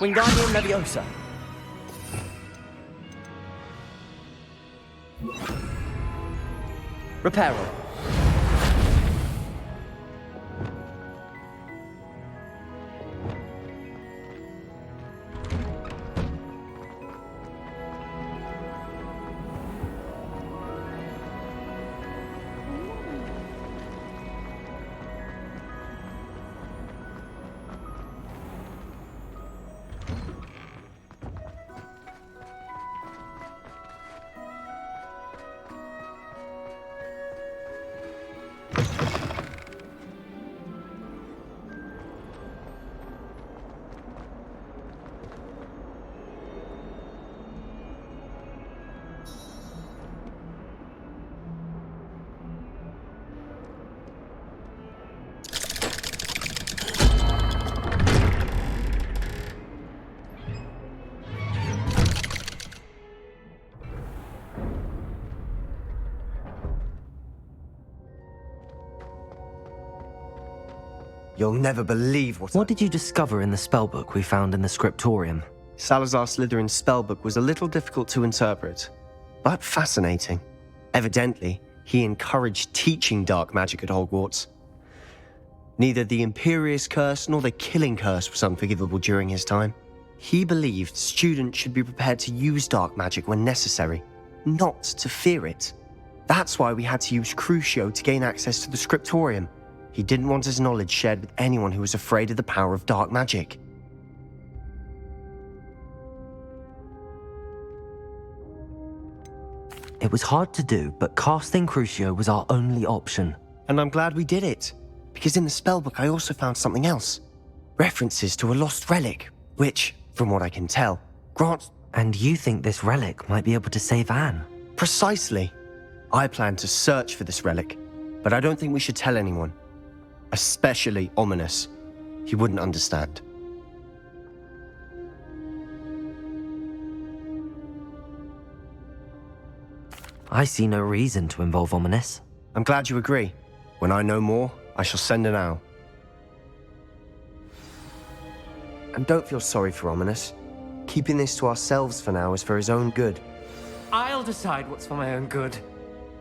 Wingardium Leviosa. Reparo. You'll never believe What did you discover in the spellbook we found in the scriptorium? Salazar Slytherin's spellbook was a little difficult to interpret, but fascinating. Evidently, he encouraged teaching dark magic at Hogwarts. Neither the Imperious Curse nor the Killing Curse was unforgivable during his time. He believed students should be prepared to use dark magic when necessary, not to fear it. That's why we had to use Crucio to gain access to the scriptorium. He didn't want his knowledge shared with anyone who was afraid of the power of dark magic. It was hard to do, but casting Crucio was our only option. And I'm glad we did it, because in the spellbook I also found something else. References to a lost relic, which, from what I can tell, grants... And you think this relic might be able to save Anne? Precisely. I plan to search for this relic, but I don't think we should tell anyone. Especially Ominous. He wouldn't understand. I see no reason to involve Ominous. I'm glad you agree. When I know more, I shall send an owl. And don't feel sorry for Ominous. Keeping this to ourselves for now is for his own good. I'll decide what's for my own good.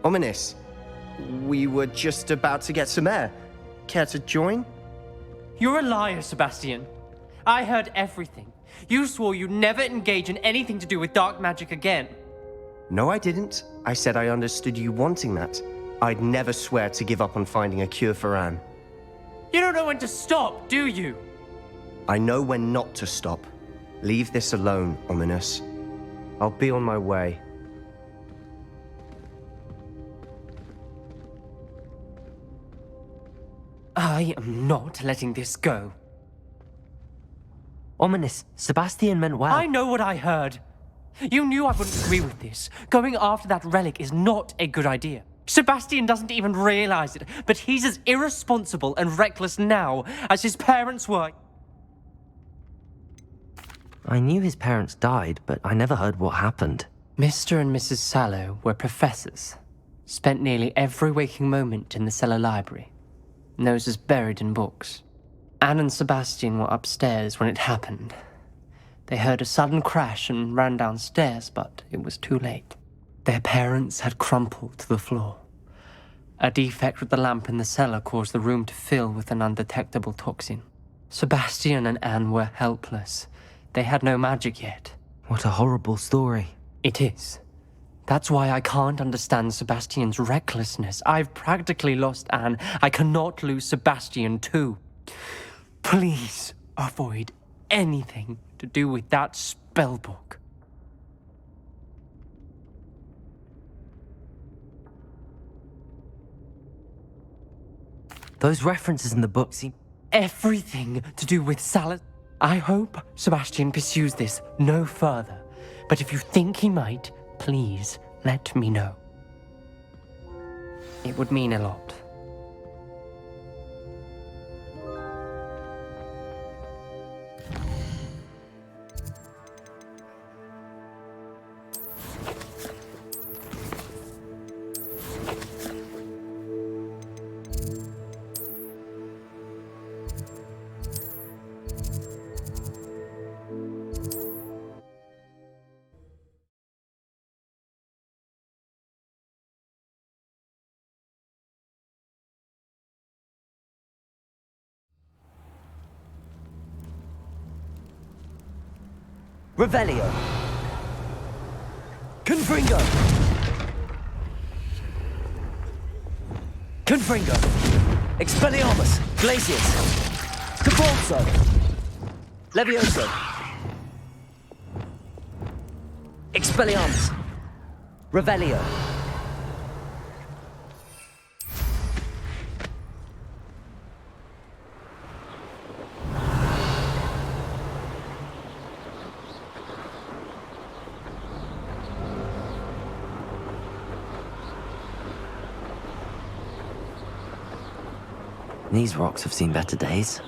Ominous, we were just about to get some air. Care to join? You're a liar, Sebastian. I heard everything. You swore you'd never engage in anything to do with dark magic again. No, I didn't. I said I understood you wanting that. I'd never swear to give up on finding a cure for Anne. You don't know when to stop, do you? I know when not to stop. Leave this alone, Ominous. I'll be on my way. I am not letting this go. Ominous, Sebastian meant well. I know what I heard. You knew I wouldn't agree with this. Going after that relic is not a good idea. Sebastian doesn't even realize it, but he's as irresponsible and reckless now as his parents were. I knew his parents died, but I never heard what happened. Mr. and Mrs. Sallow were professors. Spent nearly every waking moment in the cellar library. Noses buried in books. Anne and Sebastian were upstairs when it happened. They heard a sudden crash and ran downstairs, but it was too late. Their parents had crumpled to the floor. A defect with the lamp in the cellar caused the room to fill with an undetectable toxin. Sebastian and Anne were helpless. They had no magic yet. What a horrible story. It is. That's why I can't understand Sebastian's recklessness. I've practically lost Anne. I cannot lose Sebastian too. Please avoid anything to do with that spellbook. Those references in the book seem... Everything to do with Salad. I hope Sebastian pursues this no further. But if you think he might, please let me know. It would mean a lot. Revelio. Confringo. Confringo. Expelliarmus. Glacius. Cabalso. Levioso. Expelliarmus. Revelio. These rocks have seen better days.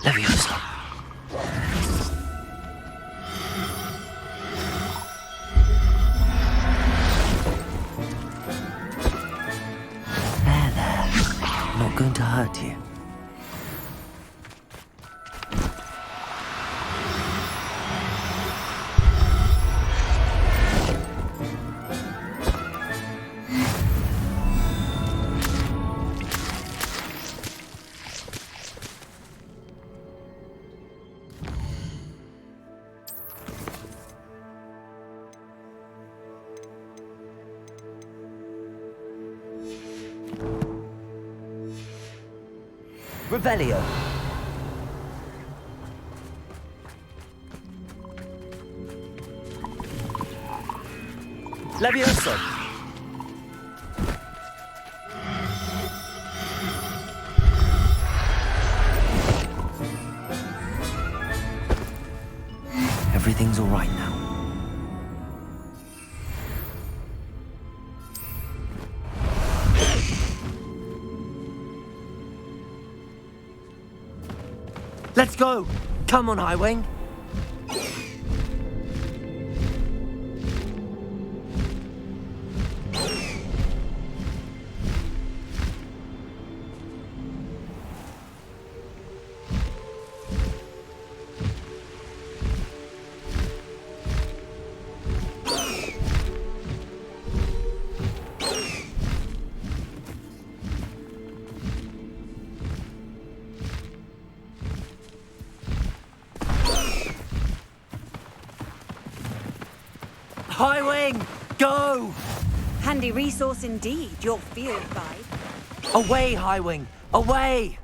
Leviosa. There. Not going to hurt you. Revelio. Levioso. Everything's all right now. Let's go! Come on, Highwing! Highwing! Go! Handy resource indeed, your field guide. Away, Highwing! Away!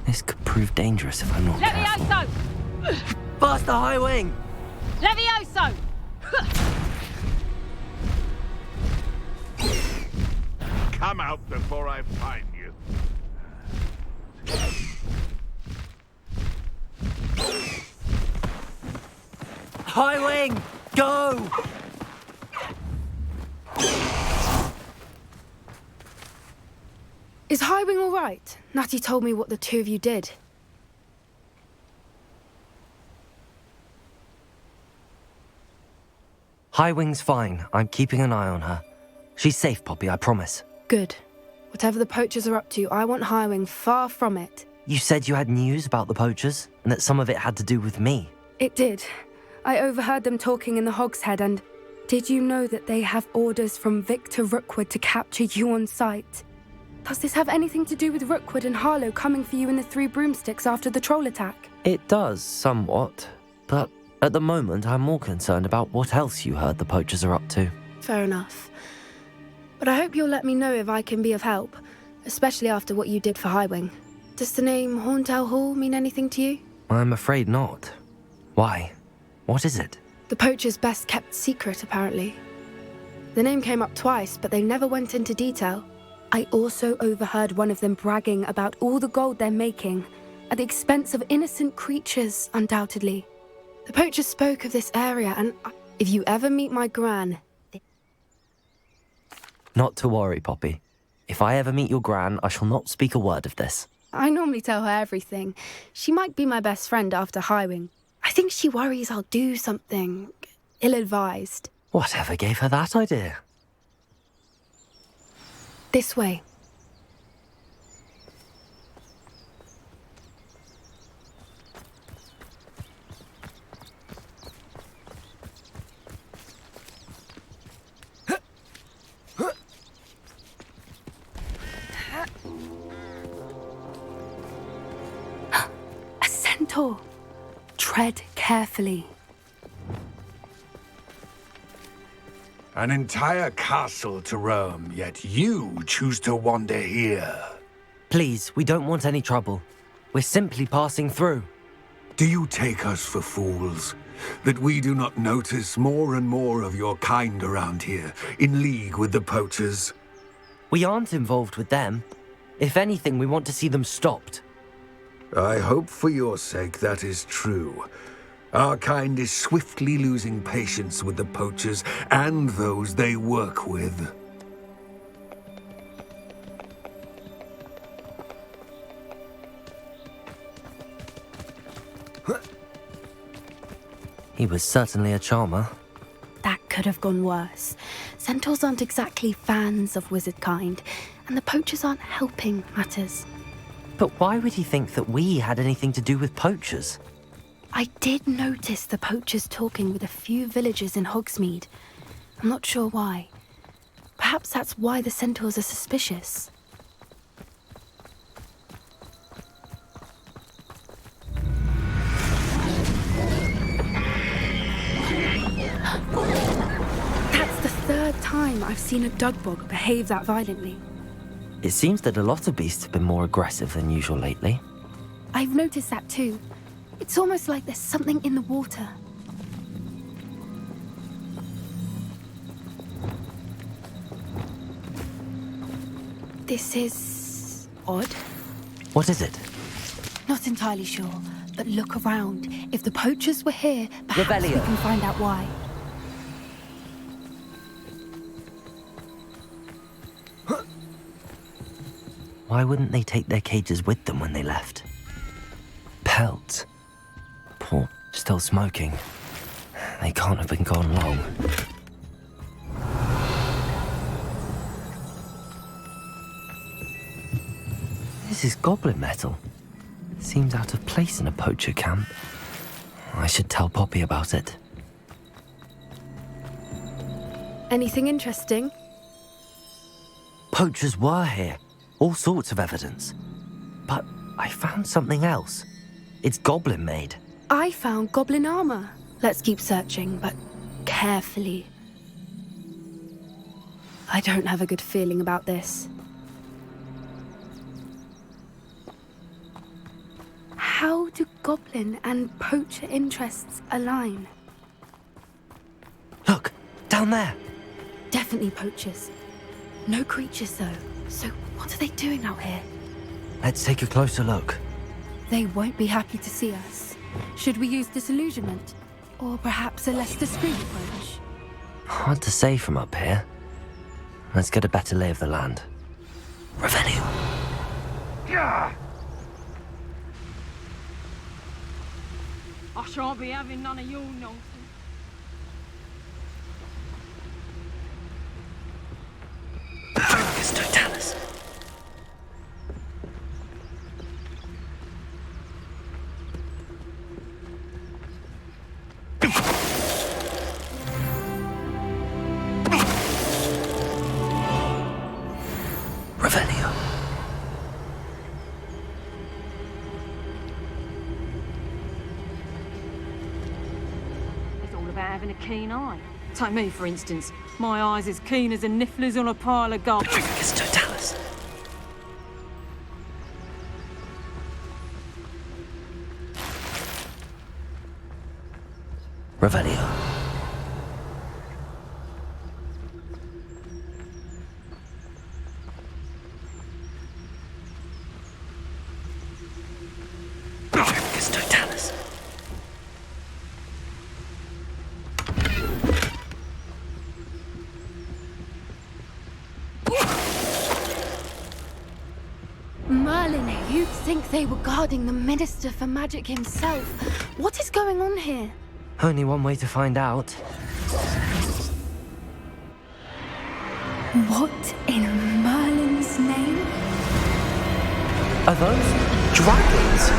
This could prove dangerous if I'm not careful. Levioso! Faster, Highwing! Levioso! Come out before I find you. Highwing! Go! Is Highwing all right? Natty told me what the two of you did. Highwing's fine. I'm keeping an eye on her. She's safe, Poppy, I promise. Good. Whatever the poachers are up to, I want Highwing far from it. You said you had news about the poachers, and that some of it had to do with me. It did. I overheard them talking in the Hogshead, and did you know that they have orders from Victor Rookwood to capture you on sight? Does this have anything to do with Rookwood and Harlow coming for you in the Three Broomsticks after the troll attack? It does, somewhat. But at the moment, I'm more concerned about what else you heard the poachers are up to. fair enough. But I hope you'll let me know if I can be of help, especially after what you did for Highwing. Does the name Horntail Hall mean anything to you? I'm afraid not. Why? What is it? The Poacher's best kept secret, apparently. The name came up twice, but they never went into detail. I also overheard one of them bragging about all the gold they're making, at the expense of innocent creatures, undoubtedly. The Poacher spoke of this area, and if you ever meet my gran... Not to worry, Poppy. If I ever meet your gran, I shall not speak a word of this. I normally tell her everything. She might be my best friend after Highwing. I think she worries I'll do something ill-advised. Whatever gave her that idea? This way. A centaur. Tread carefully. An entire castle to roam, yet you choose to wander here. Please, we don't want any trouble. We're simply passing through. Do you take us for fools? That we do not notice more and more of your kind around here, in league with the poachers? We aren't involved with them. If anything, we want to see them stopped. I hope for your sake that is true. Our kind is swiftly losing patience with the poachers and those they work with. He was certainly a charmer. That could have gone worse. Centaurs aren't exactly fans of wizard kind, and the Poachers aren't helping matters. But why would he think that we had anything to do with poachers? I did notice the Poachers talking with a few villagers in Hogsmeade. I'm not sure why. Perhaps that's why the Centaurs are suspicious. That's the third time I've seen a dugbog behave that violently. It seems that a lot of beasts have been more aggressive than usual lately. I've noticed that too. It's almost like there's something in the water. This is odd. What is it? Not entirely sure, but look around. If the Poachers were here, perhaps we Revelio. can find out why. Why wouldn't they take their cages with them when they left? Pelts. Poor, still smoking. They can't have been gone long. This is goblin metal. Seems out of place in a poacher camp. I should tell Poppy about it. Anything interesting? Poachers were here. All sorts of evidence. But I found something else. It's goblin made. I found goblin armor. Let's keep searching, but carefully. I don't have a good feeling about this. How do goblin and poacher interests align? Look, down there. Definitely poachers. No creatures, though. So what are they doing out here? Let's take a closer look. They won't be happy to see us. Should we use disillusionment? Or perhaps a less discreet approach? Hard to say from up here. Let's get a better lay of the land. Revelio. I shan't be having none of your nonsense. Focus, Totalis. Revelio. It's all about having a keen eye. Take me, for instance. My eyes as keen as a niffler's on a pile of gold. Patricus totalis. Revelio. Patricus totalis. Merlin, you'd think they were guarding the Minister for Magic himself. What is going on here? Only one way to find out. What in Merlin's name? Are those dragons?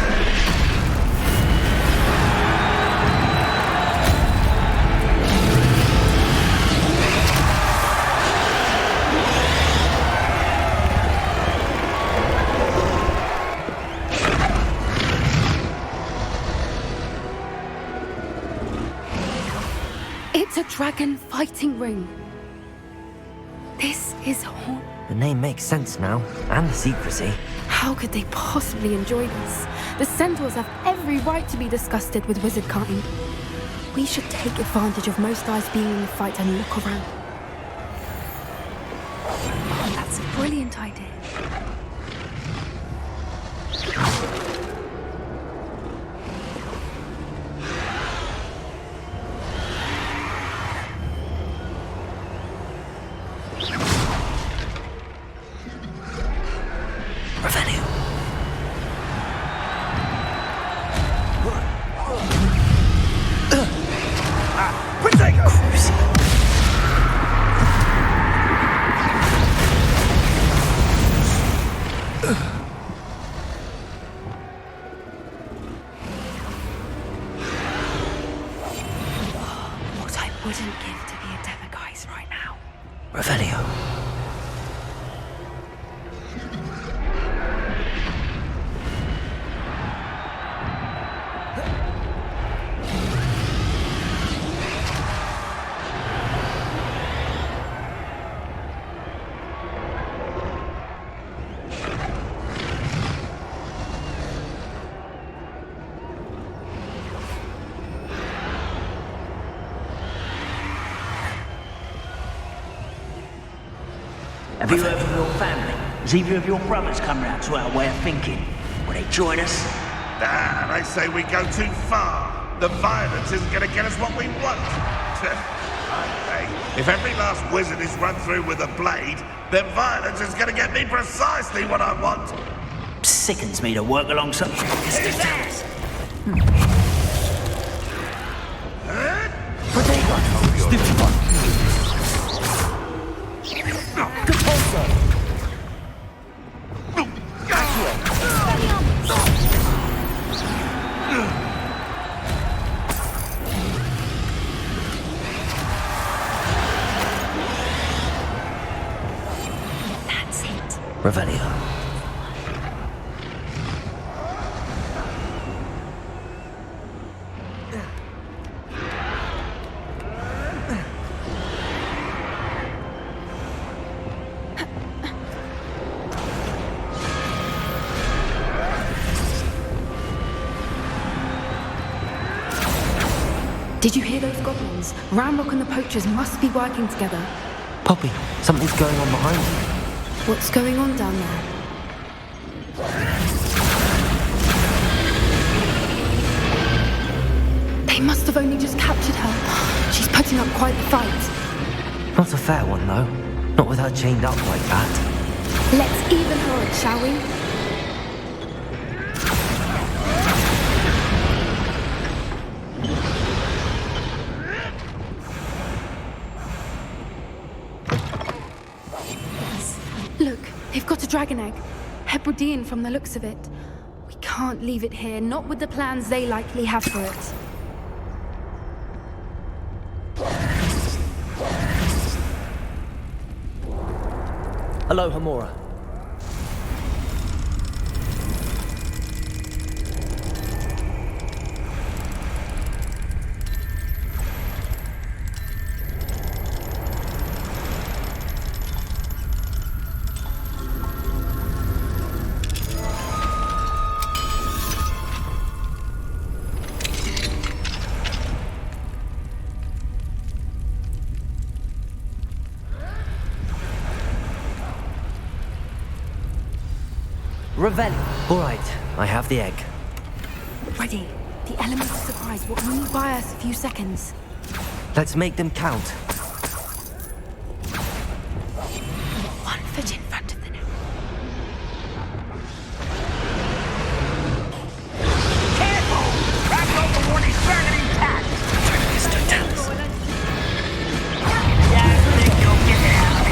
It's a dragon fighting ring. This is The name makes sense now, and the secrecy. How could they possibly enjoy this? The centaurs have every right to be disgusted with wizard kind. We should take advantage of most eyes being in the fight and look around. That's a brilliant idea. Revelio. Crucio. What I wouldn't give to be a Devaguise right now. Revelio. Have you heard from your family? Has either of your brothers come round to our way of thinking? Will they join us? Nah, they say we go too far. The violence isn't going to get us what we want. Okay. If every last wizard is run through with a blade, then violence is going to get me precisely what I want. Sickens me to work alongside. That's it. Revelio. Did you hear those goblins? Ramrock and the Poachers must be working together. Poppy, something's going on behind you. What's going on down there? They must have only just captured her. She's putting up quite the fight. Not a fair one, though. Not with her chained up like that. Let's even her it, shall we? Look, they've got a dragon egg. Hebridean from the looks of it. We can't leave it here, not with the plans they likely have for it. Hello, Hamora. Revelio. All right, I have the egg. Ready. The element of surprise will only buy us a few seconds. Let's make them count. One foot in front of the net. Careful! Grab overboard is burning intact! Yeah, then go get it out.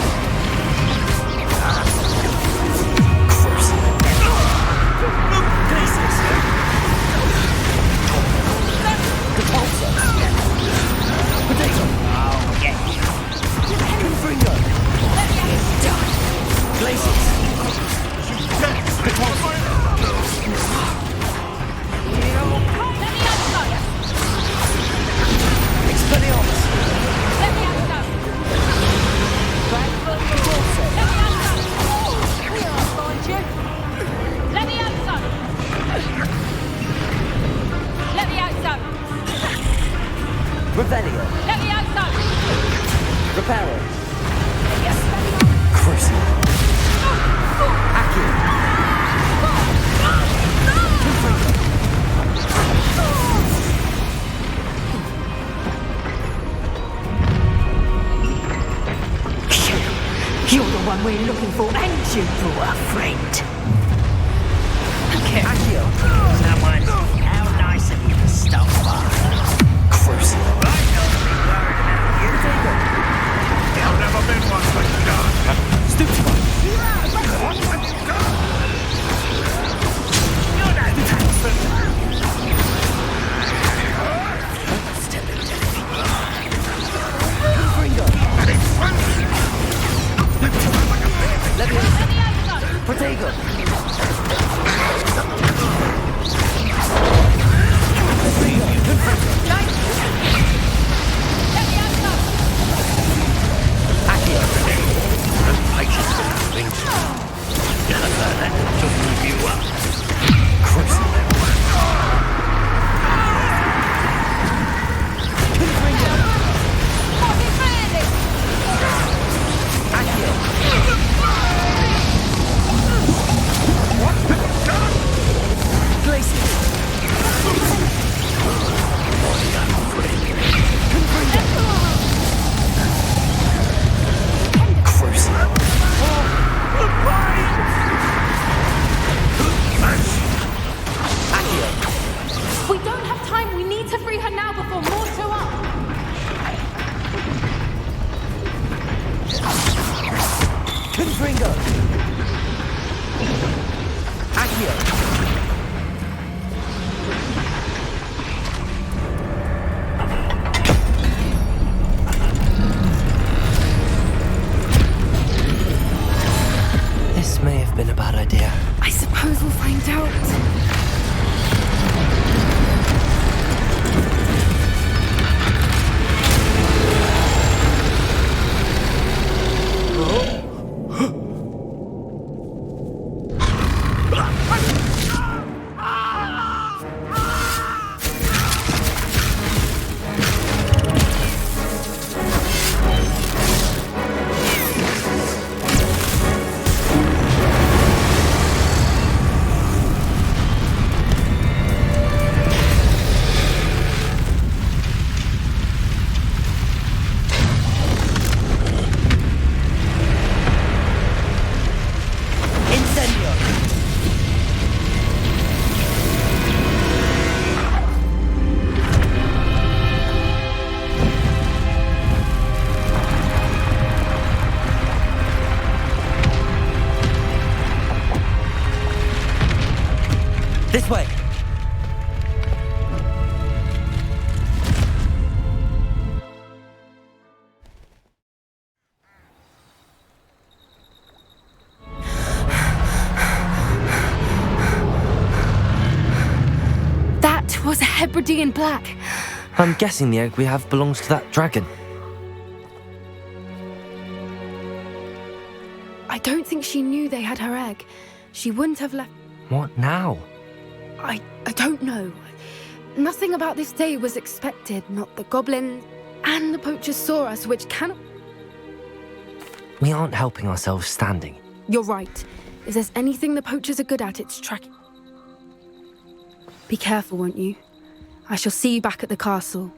Revelio. Let me out, son! Reparo. Crucio. Accio. You're the one we're looking for, and you, poor friend. Accio. Someone, how nice of you to stop by. Crucio. I've never been one but done. Stupid. What have you done? You're not Paxton. Protego. We don't have time. We need to free her now before more show up. Confringo. Accio. This may have been a bad idea. I suppose we'll find out. This way. That was a hebridean black. I'm guessing the egg we have belongs to that dragon. I don't think she knew they had her egg. She wouldn't have left. What now? I don't know. Nothing about this day was expected. Not the goblin and the poachers saw us, which cannot... We aren't helping ourselves standing. You're right. If there's anything the poachers are good at, it's tracking. Be careful, won't you? I shall see you back at the castle.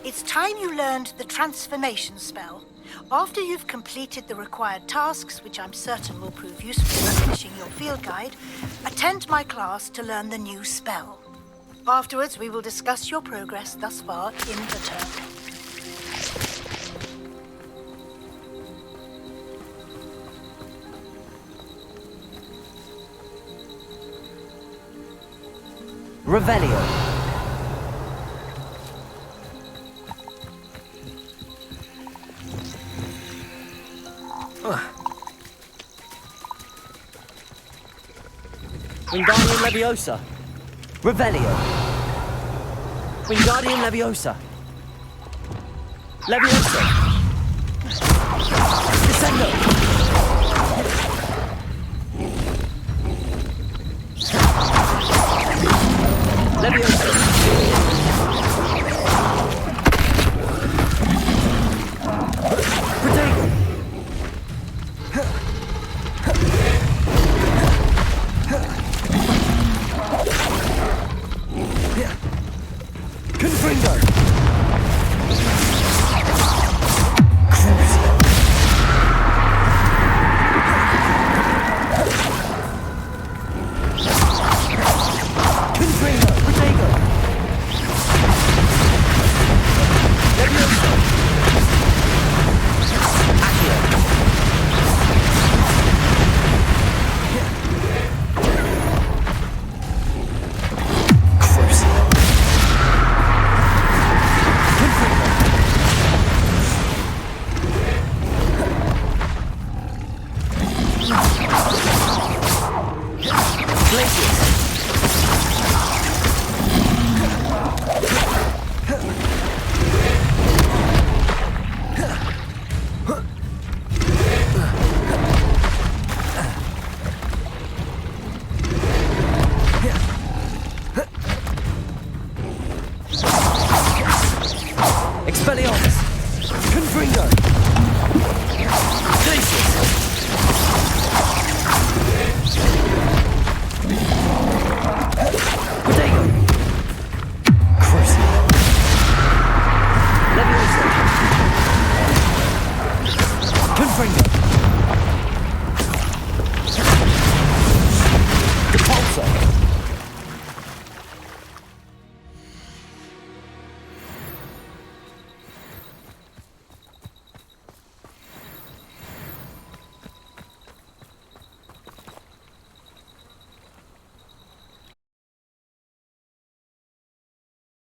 It's time you learned the transformation spell. After you've completed the required tasks, which I'm certain will prove useful in finishing your field guide, attend my class to learn the new spell. Afterwards, we will discuss your progress thus far in the term. Revelio. Wingardium Leviosa. Revelio. Wingardium Leviosa. Leviosa. Descendo. Leviosa. Protego. Gryffindor. Crucio. Gryffindor. Protego. Leviosa. Accio. Crucio. Expelliarmus! Confringo! Glacius!